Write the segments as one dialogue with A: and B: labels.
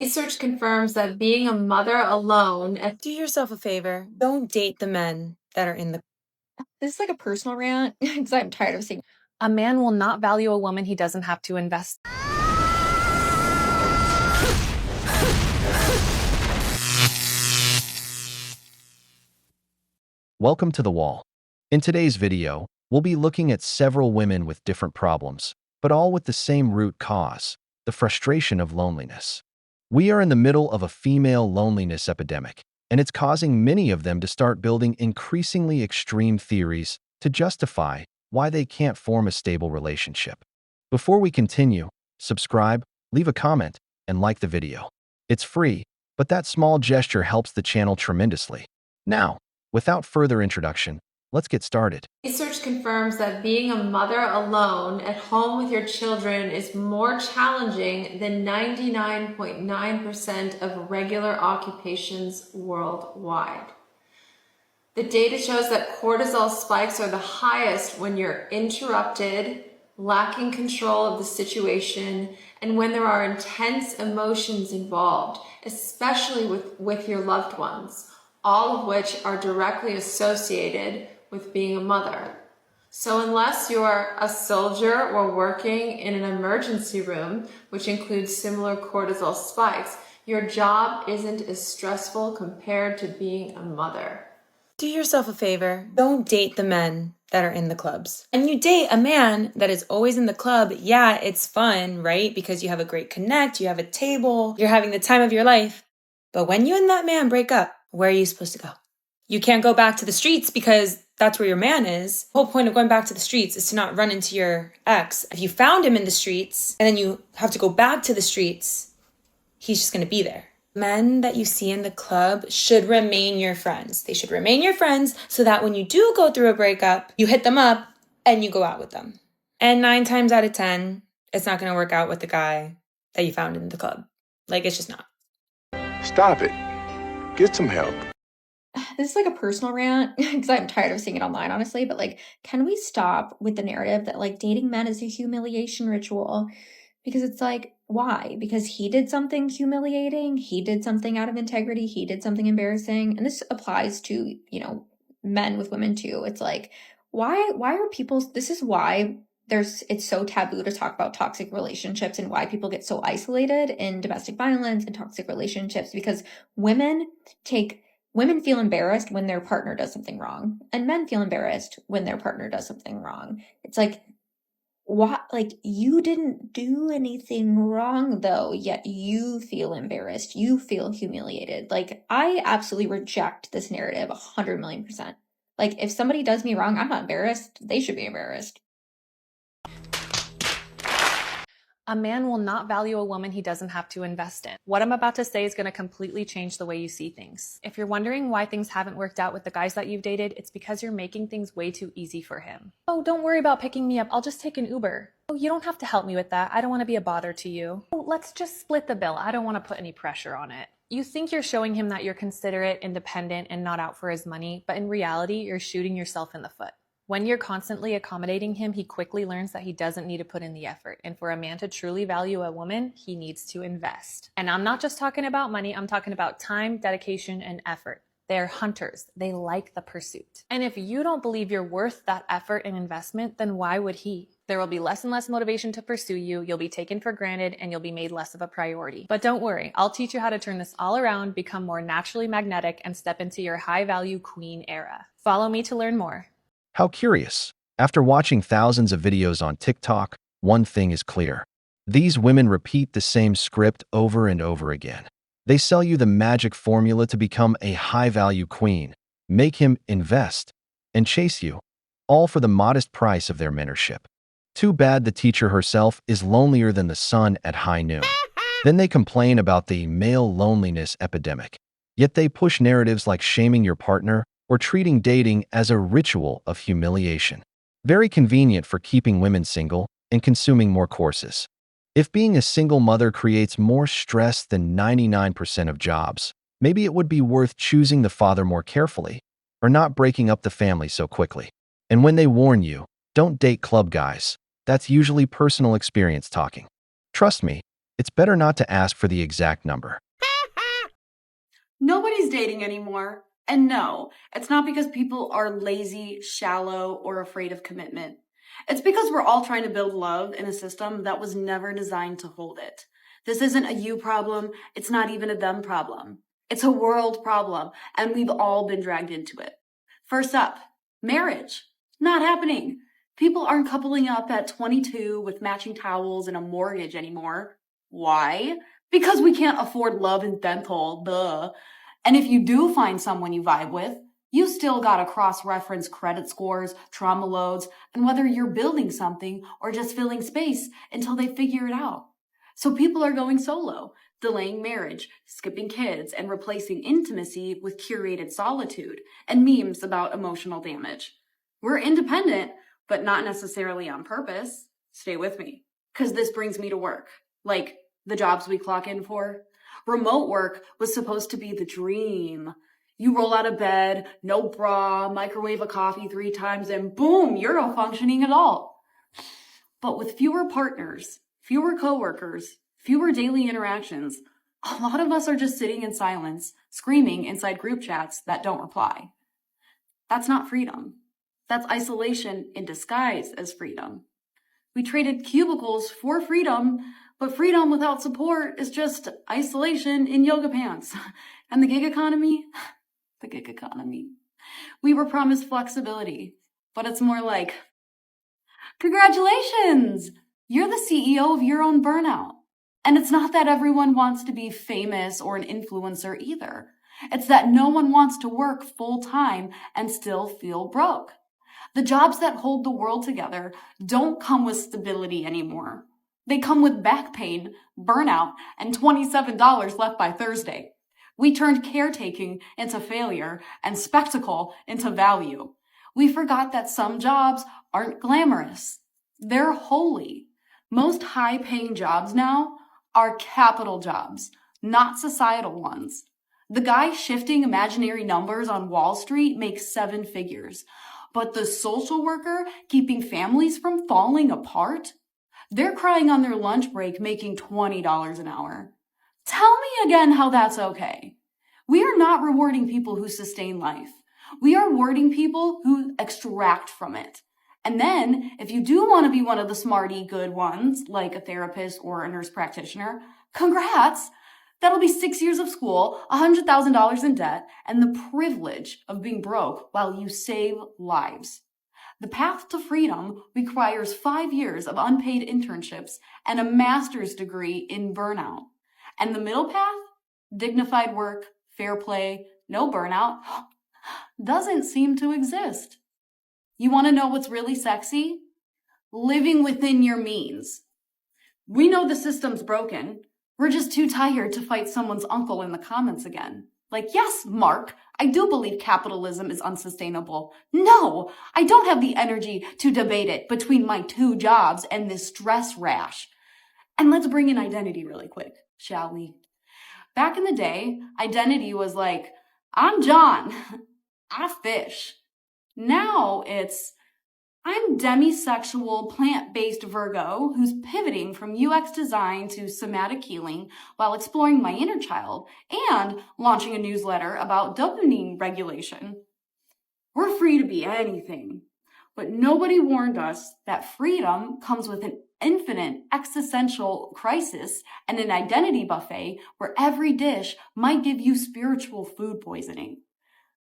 A: Research confirms that being a mother alone
B: Do yourself a favor. Don't date the men that are in the.
C: This is like a personal rant because I'm tired of seeing.
D: A man will not value a woman he doesn't have to invest.
E: Welcome to The Wall. In today's video, we'll be looking at several women with different problems, but all with the same root cause, the frustration of loneliness. We are in the middle of a female loneliness epidemic, and it's causing many of them to start building increasingly extreme theories to justify why they can't form a stable relationship. Before we continue, subscribe, leave a comment, and like the video. It's free, but that small gesture helps the channel tremendously. Now, without further introduction, let's get started.
A: Research confirms that being a mother alone at home with your children is more challenging than 99.9% of regular occupations worldwide. The data shows that cortisol spikes are the highest when you're interrupted, lacking control of the situation, and when there are intense emotions involved, especially with your loved ones, all of which are directly associated with being a mother. So unless you're a soldier or working in an emergency room, which includes similar cortisol spikes, your job isn't as stressful compared to being a mother.
B: Do yourself a favor. Don't date the men that are in the clubs. And you date a man that is always in the club. Yeah, it's fun, right? Because you have a great connect, you have a table, you're having the time of your life. But when you and that man break up, where are you supposed to go? You can't go back to the streets because that's where your man is. The whole point of going back to the streets is to not run into your ex. If you found him in the streets and then you have to go back to the streets, he's just going to be there. Men that you see in the club should remain your friends. They should remain your friends so that when you do go through a breakup, you hit them up and you go out with them. And 9 times out of 10, it's not going to work out with the guy that you found in the club. Like, it's just not.
F: Stop it. Get some help.
C: This is like a personal rant because I'm tired of seeing it online, honestly. But like, can we stop with the narrative that like dating men is a humiliation ritual? Because it's like, why? Because he did something humiliating. He did something out of integrity. He did something embarrassing. And this applies to, men with women too. It's like, why are people, this is why it's so taboo to talk about toxic relationships and why people get so isolated in domestic violence and toxic relationships, because women feel embarrassed when their partner does something wrong, and men feel embarrassed when their partner does something wrong. It's like, what? Like, you didn't do anything wrong though, yet you feel embarrassed. You feel humiliated. Like, I absolutely reject this narrative 100 million %. Like, if somebody does me wrong, I'm not embarrassed. They should be embarrassed.
D: A man will not value a woman he doesn't have to invest in. What I'm about to say is going to completely change the way you see things. If you're wondering why things haven't worked out with the guys that you've dated, it's because you're making things way too easy for him. Oh, don't worry about picking me up. I'll just take an Uber. Oh, you don't have to help me with that. I don't want to be a bother to you. Oh, let's just split the bill. I don't want to put any pressure on it. You think you're showing him that you're considerate, independent, and not out for his money, but in reality, you're shooting yourself in the foot. When you're constantly accommodating him, he quickly learns that he doesn't need to put in the effort. And for a man to truly value a woman, he needs to invest. And I'm not just talking about money, I'm talking about time, dedication, and effort. They're hunters. They like the pursuit. And if you don't believe you're worth that effort and investment, then why would he? There will be less and less motivation to pursue you, you'll be taken for granted, and you'll be made less of a priority. But don't worry, I'll teach you how to turn this all around, become more naturally magnetic, and step into your high-value queen era. Follow me to learn more.
E: How curious. After watching thousands of videos on TikTok, one thing is clear. These women repeat the same script over and over again. They sell you the magic formula to become a high-value queen, make him invest, and chase you, all for the modest price of their mentorship. Too bad the teacher herself is lonelier than the sun at high noon. Then they complain about the male loneliness epidemic. Yet they push narratives like shaming your partner or treating dating as a ritual of humiliation. Very convenient for keeping women single and consuming more courses. If being a single mother creates more stress than 99% of jobs, maybe it would be worth choosing the father more carefully or not breaking up the family so quickly. And when they warn you, don't date club guys, that's usually personal experience talking. Trust me, it's better not to ask for the exact number.
G: Nobody's dating anymore. And no, it's not because people are lazy, shallow, or afraid of commitment. It's because we're all trying to build love in a system that was never designed to hold it. This isn't a you problem. It's not even a them problem. It's a world problem, and we've all been dragged into it. First up, marriage. Not happening. People aren't coupling up at 22 with matching towels and a mortgage anymore. Why? Because we can't afford love and dental, duh. And if you do find someone you vibe with, you still gotta cross-reference credit scores, trauma loads, and whether you're building something or just filling space until they figure it out. So people are going solo, delaying marriage, skipping kids, and replacing intimacy with curated solitude and memes about emotional damage. We're independent, but not necessarily on purpose. Stay with me, because this brings me to work. Like the jobs we clock in for. Remote work was supposed to be the dream. You roll out of bed, no bra, microwave a coffee 3 times, and boom, you're a functioning adult. But with fewer partners, fewer coworkers, fewer daily interactions, a lot of us are just sitting in silence, screaming inside group chats that don't reply. That's not freedom. That's isolation in disguise as freedom. We traded cubicles for freedom, but freedom without support is just isolation in yoga pants. And the gig economy? The gig economy. We were promised flexibility, but it's more like, congratulations! You're the CEO of your own burnout. And it's not that everyone wants to be famous or an influencer either. It's that no one wants to work full time and still feel broke. The jobs that hold the world together don't come with stability anymore. They come with back pain, burnout, and $27 left by Thursday. We turned caretaking into failure and spectacle into value. We forgot that some jobs aren't glamorous. They're holy. Most high-paying jobs now are capital jobs, not societal ones. The guy shifting imaginary numbers on Wall Street makes 7 figures. But the social worker keeping families from falling apart? They're crying on their lunch break making $20 an hour. Tell me again how that's okay. We are not rewarding people who sustain life. We are rewarding people who extract from it. And then, if you do want to be one of the smarty good ones, like a therapist or a nurse practitioner, congrats! That'll be 6 years of school, $100,000 in debt, and the privilege of being broke while you save lives. The path to freedom requires 5 years of unpaid internships and a master's degree in burnout. And the middle path, dignified work, fair play, no burnout, doesn't seem to exist. You want to know what's really sexy? Living within your means. We know the system's broken. We're just too tired to fight someone's uncle in the comments again. Like, yes, Mark, I do believe capitalism is unsustainable. No, I don't have the energy to debate it between my 2 jobs and this stress rash. And let's bring in identity really quick, shall we? Back in the day, identity was like, I'm John, I fish. Now it's, I'm demisexual, plant-based Virgo who's pivoting from UX design to somatic healing while exploring my inner child and launching a newsletter about dopamine regulation. We're free to be anything, but nobody warned us that freedom comes with an infinite existential crisis and an identity buffet where every dish might give you spiritual food poisoning.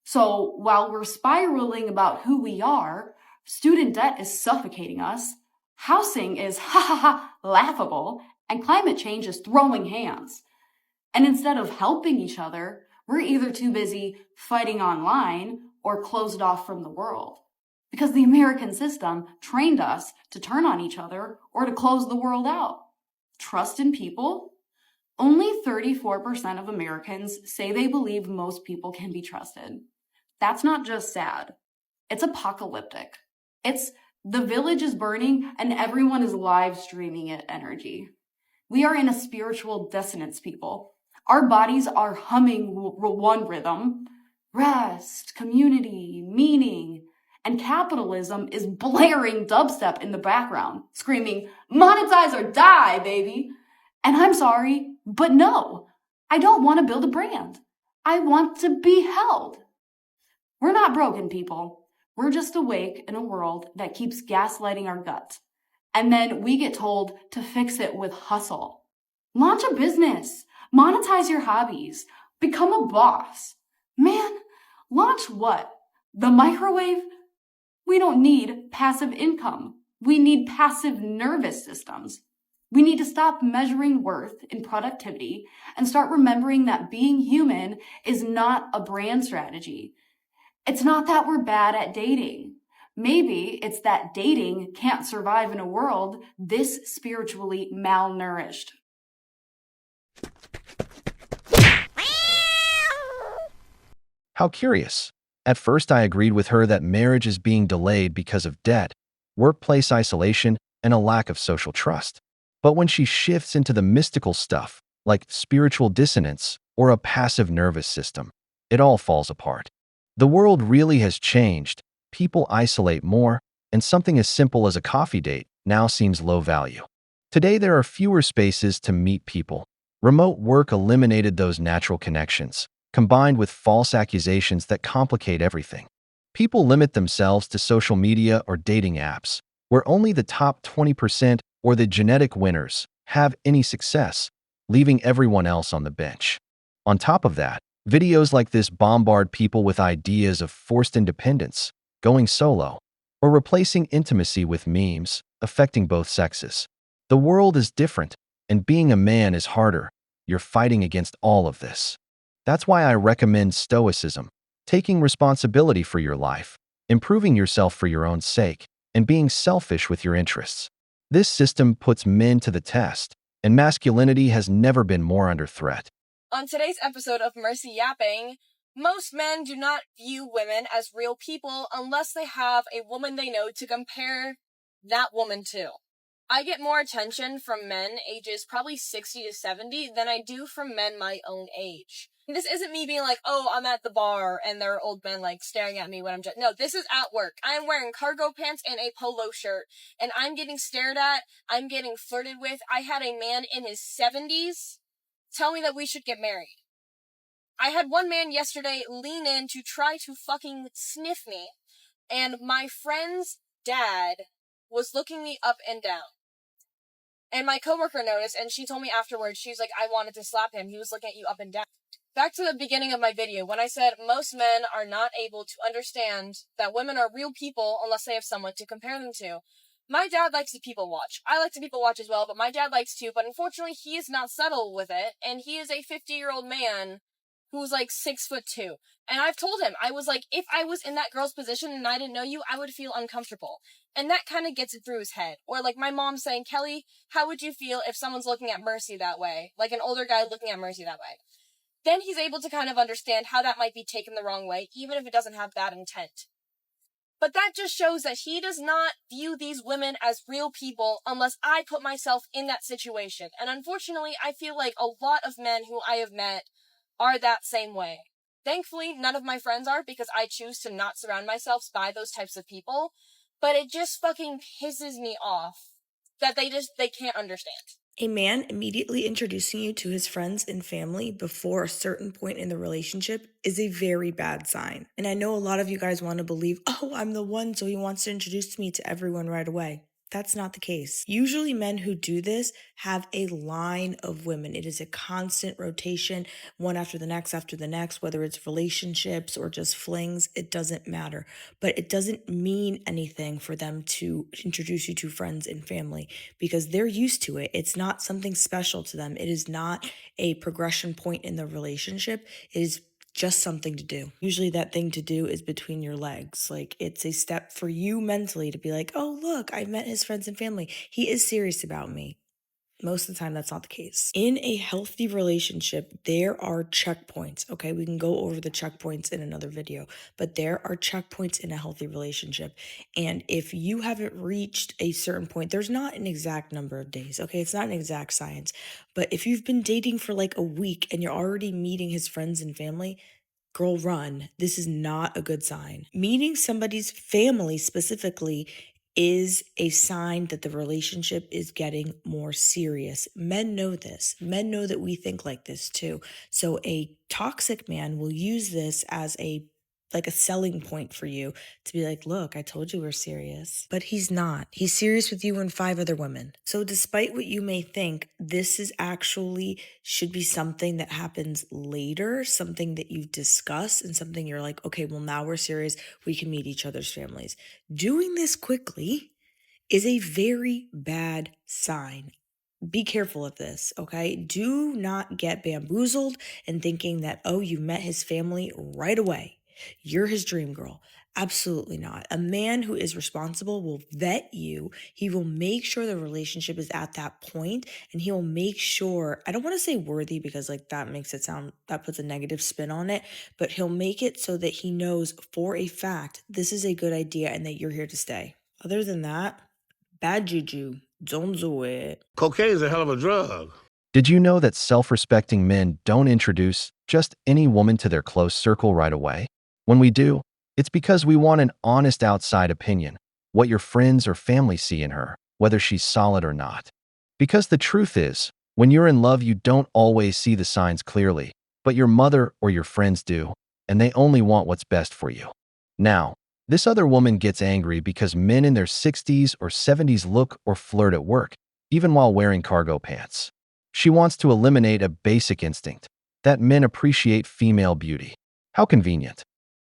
G: So while we're spiraling about who we are, student debt is suffocating us, housing is laughable, and climate change is throwing hands. And instead of helping each other, we're either too busy fighting online or closed off from the world. Because the American system trained us to turn on each other or to close the world out. Trust in people? Only 34% of Americans say they believe most people can be trusted. That's not just sad. It's apocalyptic. It's the village is burning and everyone is live streaming it energy. We are in a spiritual dissonance, people. Our bodies are humming one rhythm, rest, community, meaning, and capitalism is blaring dubstep in the background, screaming, monetize or die, baby. And I'm sorry, but no, I don't want to build a brand. I want to be held. We're not broken, people. We're just awake in a world that keeps gaslighting our gut. And then we get told to fix it with hustle. Launch a business, monetize your hobbies, become a boss. Man, launch what? The microwave? We don't need passive income. We need passive nervous systems. We need to stop measuring worth in productivity and start remembering that being human is not a brand strategy. It's not that we're bad at dating. Maybe it's that dating can't survive in a world this spiritually malnourished.
E: How curious. At first, I agreed with her that marriage is being delayed because of debt, workplace isolation, and a lack of social trust. But when she shifts into the mystical stuff, like spiritual dissonance or a passive nervous system, it all falls apart. The world really has changed. People isolate more, and something as simple as a coffee date now seems low value. Today, there are fewer spaces to meet people. Remote work eliminated those natural connections, combined with false accusations that complicate everything. People limit themselves to social media or dating apps, where only the top 20% or the genetic winners have any success, leaving everyone else on the bench. On top of that, videos like this bombard people with ideas of forced independence, going solo, or replacing intimacy with memes, affecting both sexes. The world is different, and being a man is harder. You're fighting against all of this. That's why I recommend stoicism, taking responsibility for your life, improving yourself for your own sake, and being selfish with your interests. This system puts men to the test, and masculinity has never been more under threat.
B: On today's episode of Mercy Yapping, most men do not view women as real people unless they have a woman they know to compare that woman to. I get more attention from men ages probably 60 to 70 than I do from men my own age. This isn't me being like, oh, I'm at the bar and there are old men like staring at me when I'm just... No, this is at work. I'm wearing cargo pants and a polo shirt and I'm getting stared at. I'm getting flirted with. I had a man in his 70s tell me that we should get married. I had one man yesterday lean in to try to fucking sniff me, and my friend's dad was looking me up and down. And my coworker noticed, and she told me afterwards, she's like, I wanted to slap him. He was looking at you up and down. Back to the beginning of my video, when I said most men are not able to understand that women are real people unless they have someone to compare them to. My dad likes to people watch. I like to people watch as well, but my dad likes to, but unfortunately he is not subtle with it, and he is a 50-year-old man who's like 6'2". And I've told him, I was like, if I was in that girl's position and I didn't know you, I would feel uncomfortable. And that kind of gets it through his head. Or like my mom saying, Kelly, how would you feel if someone's looking at Mercy that way? Like an older guy looking at Mercy that way. Then he's able to kind of understand how that might be taken the wrong way, even if it doesn't have bad intent. But that just shows that he does not view these women as real people unless I put myself in that situation. And unfortunately, I feel like a lot of men who I have met are that same way. Thankfully, none of my friends are because I choose to not surround myself by those types of people. But it just fucking pisses me off that they can't understand.
H: A man immediately introducing you to his friends and family before a certain point in the relationship is a very bad sign. And I know a lot of you guys want to believe, oh, I'm the one, so he wants to introduce me to everyone right away. That's not the case. Usually men who do this have a line of women. It is a constant rotation, one after the next, whether it's relationships or just flings, it doesn't matter. But it doesn't mean anything for them to introduce you to friends and family because they're used to it. It's not something special to them. It is not a progression point in the relationship. It is just something to do. Usually that thing to do is between your legs. Like it's a step for you mentally to be like, oh, look, I met his friends and family. He is serious about me. Most of the time, that's not the case. In a healthy relationship, there are checkpoints, okay? We can go over the checkpoints in another video, but there are checkpoints in a healthy relationship. And if you haven't reached a certain point, there's not an exact number of days, okay? It's not an exact science. But if you've been dating for like a week and you're already meeting his friends and family, girl, run. This is not a good sign. Meeting somebody's family specifically is a sign that the relationship is getting more serious. Men know this. Men know that we think like this too. So a toxic man will use this as a selling point for you to be like, look, I told you we're serious. But he's not. He's serious with you and 5 other women. So despite what you may think, this is actually should be something that happens later, something that you've discussed and something you're like, okay, well, now we're serious. We can meet each other's families. Doing this quickly is a very bad sign. Be careful of this, okay? Do not get bamboozled in thinking that, oh, you met his family right away. You're his dream girl. Absolutely not. A man who is responsible will vet you. He will make sure the relationship is at that point, and he will make sure, I don't want to say worthy because that makes it sound, that puts a negative spin on it, but he'll make it so that he knows for a fact this is a good idea and that you're here to stay. Other than that, bad juju. Don't do it.
F: Cocaine is a hell of a drug.
E: Did you know that self-respecting men don't introduce just any woman to their close circle right away? When we do, it's because we want an honest outside opinion, what your friends or family see in her, whether she's solid or not. Because the truth is, when you're in love, you don't always see the signs clearly, but your mother or your friends do, and they only want what's best for you. Now, this other woman gets angry because men in their 60s or 70s look or flirt at work, even while wearing cargo pants. She wants to eliminate a basic instinct, that men appreciate female beauty. How convenient.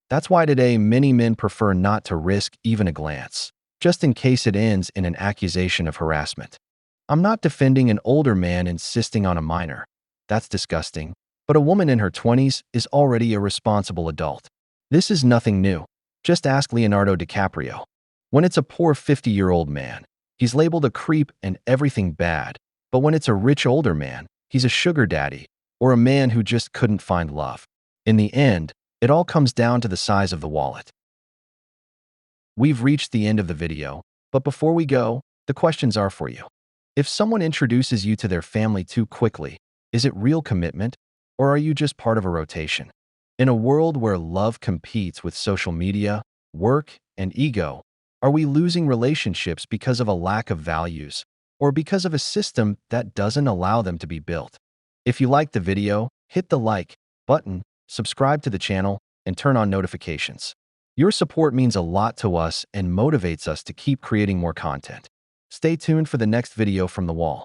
E: That's why today many men prefer not to risk even a glance, just in case it ends in an accusation of harassment. I'm not defending an older man insisting on a minor. That's disgusting. But a woman in her 20s is already a responsible adult. This is nothing new. Just ask Leonardo DiCaprio. When it's a poor 50-year-old man, he's labeled a creep and everything bad. But when it's a rich older man, he's a sugar daddy or a man who just couldn't find love. In the end, it all comes down to the size of the wallet. We've reached the end of the video, but before we go, the questions are for you. If someone introduces you to their family too quickly, is it real commitment, or are you just part of a rotation? In a world where love competes with social media, work, and ego, are we losing relationships because of a lack of values, or because of a system that doesn't allow them to be built? If you liked the video, hit the like button, subscribe to the channel, and turn on notifications. Your support means a lot to us and motivates us to keep creating more content. Stay tuned for the next video from the wall.